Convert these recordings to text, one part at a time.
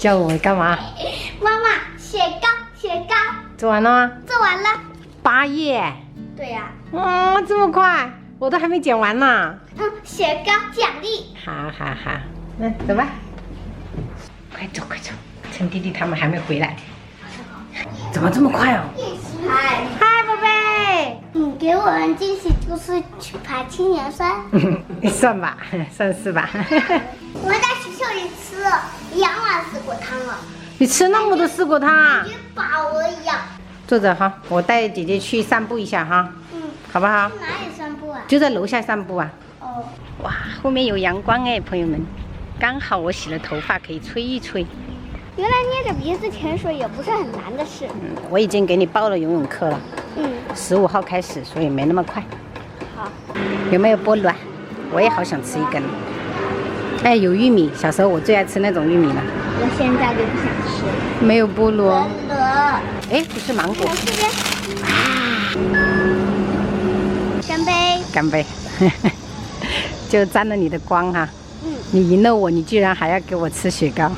叫我干嘛？妈妈，雪糕，雪糕，做完了吗？做完了。 8页。对呀。哦，这么快，我都还没讲完呢。雪糕奖励。好好好，那走吧。快走快走，趁弟弟他们还没回来。怎么这么快哦？嗨，嗨，宝贝。你给我们惊喜就是去爬青年山。算吧，算是吧。我们在学校里吃了2碗丝果汤了。你吃那么多丝果汤啊？感觉饱了一样。坐着哈，我带姐姐去散步一下哈。好不好？去哪里散步啊？就在楼下散步啊。哦。哇，后面有阳光哎，朋友们，刚好我洗了头发可以吹一吹。原来捏着鼻子潜水也不是很难的事。我已经给你报了游泳课了。15号开始，所以没那么快。好。有没有菠萝啊？我也好想吃一根。哎，有玉米，小时候我最爱吃那种玉米了。我现在就不想吃。没有菠萝。真的。哎，不是芒果。来这边。干杯！干杯！就沾了你的光哈。你赢了我，你居然还要给我吃雪糕。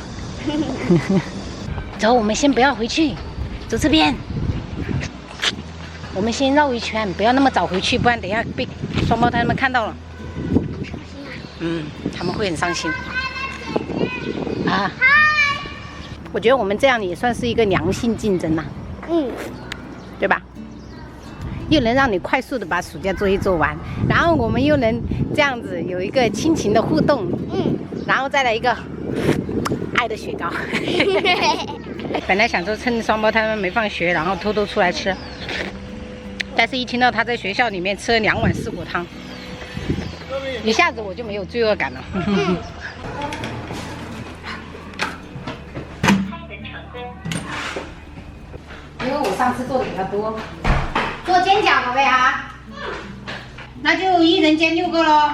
走，我们先不要回去，走这边。我们先绕一圈，不要那么早回去，不然等一下被双胞胎他们看到了。他们会很伤心。啊。我觉得我们这样也算是一个良性竞争呐。对吧？又能让你快速的把暑假作业做完，然后我们又能这样子有一个亲情的互动，然后再来一个爱的雪糕。本来想说趁双胞胎们没放学，然后偷偷出来吃，但是一听到他在学校里面吃了2碗丝果汤，一下子我就没有罪恶感了。因为我上次做的比较多。做煎饺，宝贝啊。那就1人煎6个喽。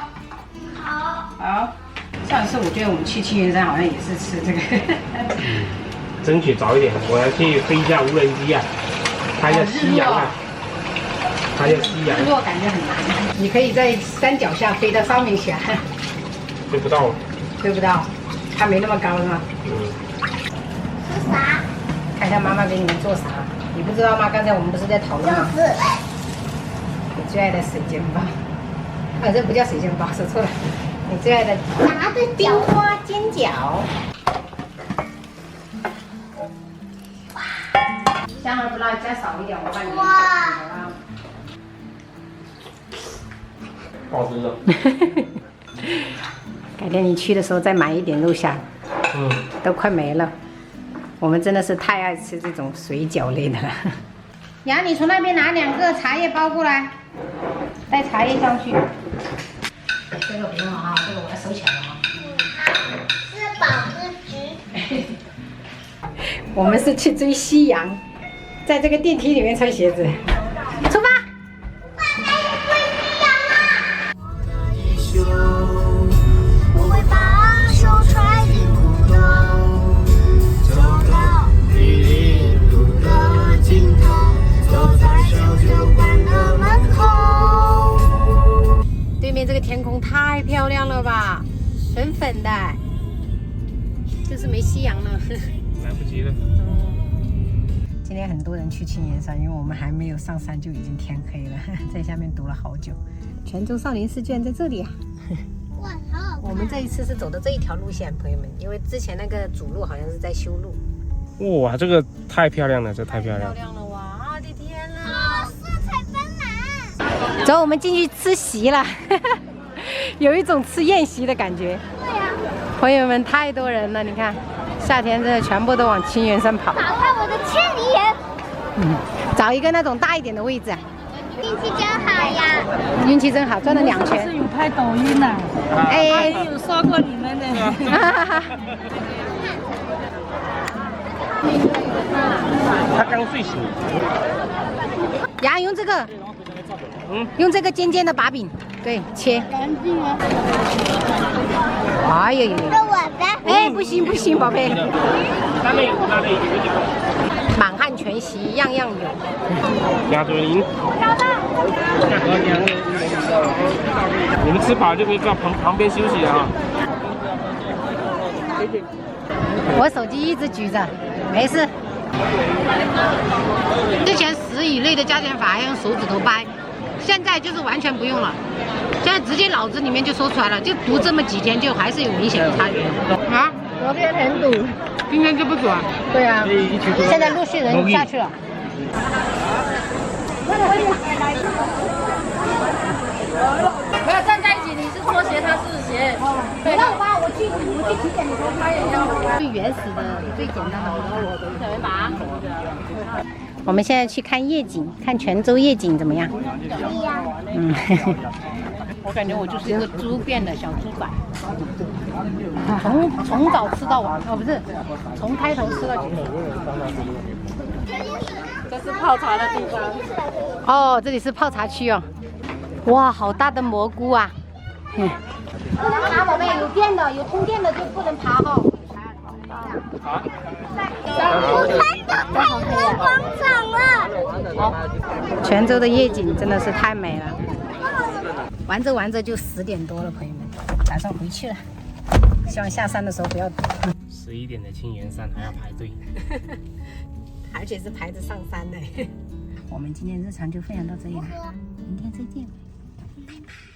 好。好。上一次我觉得我们去青源山好像也是吃这个。争取早一点，我要去飞一下无人机啊，拍一下夕阳啊，拍一下夕阳。日落感觉很难，你可以在山脚下飞到上面去啊。飞不到。飞不到，它没那么高是吗？吃啥？看一下妈妈给你们做啥。你不知道吗？刚才我们不是在讨论吗？你最爱的水煎包，啊，这不叫水煎包，说错了。你最爱的冰花煎饺。哇，香儿不辣，加少一点，我帮你。哇，好吃的。改天你去的时候再买一点肉虾。都快没了。我们真的是太爱吃这种水饺类的了。呀，你从那边拿2个茶叶包过来，带茶叶上去。这个不用了哈，这个我要收起来了哈。吃饱喝橘。我们是去追夕阳，在这个电梯里面穿鞋子。出发！爸爸要追夕阳了。我会把手揣进裤兜，走到玉林路的尽头，走在小酒馆的门口。对面这个天空太漂亮了吧，粉粉的，就是没夕阳了。来不及了。今天很多人去青岩山，因为我们还没有上山就已经天黑了，在下面读了好久。泉州少林寺居然在这里啊！哇，好好看。我们这一次是走的这一条路线，朋友们，因为之前那个主路好像是在修路。哇，这个太漂亮了，这太漂亮了。漂亮了哇！我的天哪！色彩斑斓。走，我们进去吃席了，有一种吃宴席的感觉。对呀。朋友们，太多人了，你看，夏天真的全部都往青源山跑。打开我的千里眼。找一个那种大一点的位置。运气真好呀！运气真好，转了2圈。是有拍抖音的，哎，有刷过你们的。他刚睡醒。呀，用这个，用这个尖尖的把柄，对，切。干净啊！哎呦呦！是我的。哎，不行不行，宝贝。那里有。满汉全席样样有。鸭嘴林。你们吃饱就可以到旁边休息了啊。可我手机一直举着，没事。之前10以内的加减法还用手指头掰，现在就是完全不用了，现在直接脑子里面就说出来了，就读这么几天，就还是有明显的差距啊。昨天很堵。今天就不堵啊？对啊，现在陆续人下去了。不要站在一起，你是拖鞋，他是鞋。对，那我去体检的时候，他也要最原始的、最简单的我们现在去看夜景，看泉州夜景怎么样？嗯，我感觉我就是一个猪变的小猪仔，从早吃到晚，哦不是，从开头吃到结束。这是泡茶的地方。哦，这里是泡茶区哦。哇，好大的蘑菇啊！不能爬，宝贝，有电的，有通电的就不能爬哈。我看到太阳广场了。泉州的夜景真的是太美了。玩着玩着就10点多了，朋友们，打算回去了。希望下山的时候不要堵。11点的青岩山还要排队，而且是排着上山的。我们今天日常就分享到这里了，明天再见，拜拜。